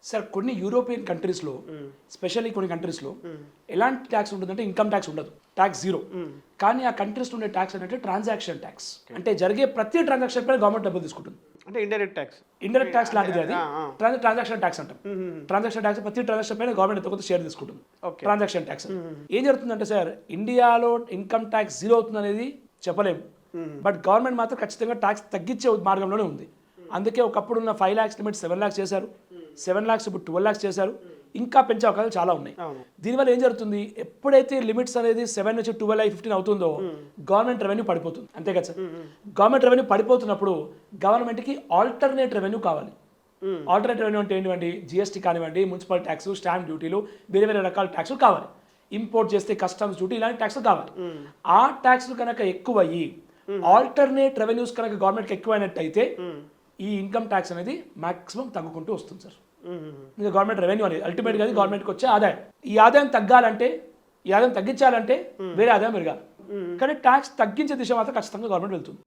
Sir కొన్ని European కంట్రీస్లో specially కొన్ని కంట్రీస్లో ఎలాంటి ట్యాక్స్ ఉంటుందంటే ఇన్కమ్ ట్యాక్స్ ఉండదు, ట్యాక్స్ జీరో. కానీ ఆ కంట్రీస్లో ఉండే ట్యాక్స్ ఏంటంటే ట్రాన్సాక్షన్ ట్యాక్స్. అంటే జరిగే ప్రతి ట్రాన్సాక్షన్ పైన గవర్నమెంట్ డబ్బులు తీసుకుంటుంది. అంటే ఇండైరెక్ట్ ట్యాక్స్ లాంటిది అది. ట్రాన్సాక్షన్ ట్యాక్స్ అంటాం. ట్రాన్సాక్షన్ ట్యాక్స్ ప్రతి ట్రాన్సాక్షన్ పైన గవర్నమెంట్ కొంత షేర్ తీసుకుంటుంది. ట్రాన్సాక్షన్ ట్యాక్స్ ఏం జరుగుతుందంటే సార్, ఇండియాలో ఇన్కమ్ ట్యాక్స్ జీరో అవుతుంది అనేది చెప్పలేము, బట్ గవర్నమెంట్ మాత్రం ఖచ్చితంగా ట్యాక్స్ తగ్గించే మార్గంలోనే ఉంది. అందుకే ఒకప్పుడు ఉన్న 5 lakhs లిమిట్ 7 lakhs చేశారు, 7 lakhs ఇప్పుడు 12 lakhs చేశారు, ఇంకా పెంచే అవకాశాలు చాలా ఉన్నాయి. దీనివల్ల ఏం జరుగుతుంది, ఎప్పుడైతే లిమిట్స్ అనేది 7 నుంచి 12 15 అవుతుందో గవర్నమెంట్ రెవెన్యూ పడిపోతుంది. అంతే కదా సార్, గవర్నమెంట్ రెవెన్యూ పడిపోతున్నప్పుడు గవర్నమెంట్కి ఆల్టర్నేట్ రెవెన్యూ కావాలి. ఆల్టర్నేట్ రెవెన్యూ అంటే ఏంటండి, జిఎస్టీ కానివ్వండి, మున్సిపల్ ట్యాక్స్, స్టాంప్ డ్యూటీలు, వేరే వేరే రకాల ట్యాక్స్లు కావాలి. ఇంపోర్ట్ చేస్తే కస్టమ్స్ డ్యూటీ, ఇలాంటి ట్యాక్స్లు కావాలి. ఆ ట్యాక్స్లు కనుక ఎక్కువ అయ్యి ఆల్టర్నేట్ రెవెన్యూస్ కనుక గవర్నమెంట్కి ఎక్కువైనట్టయితే ఈ ఇన్కమ్ ట్యాక్స్ అనేది మాక్సిమం తగ్గుకుంటూ వస్తుంది సార్. ఇంకా గవర్నమెంట్ రెవెన్యూ అనేది అల్టిమేట్గా గవర్నమెంట్కి వచ్చే ఆదాయం. ఈ ఆదాయం తగ్గాలంటే, ఈ ఆదాయం తగ్గించాలంటే వేరే ఆదాయం పెరగాలి. కానీ ట్యాక్స్ తగ్గించే దిశ మాత్రం ఖచ్చితంగా గవర్నమెంట్ వెళ్తుంది.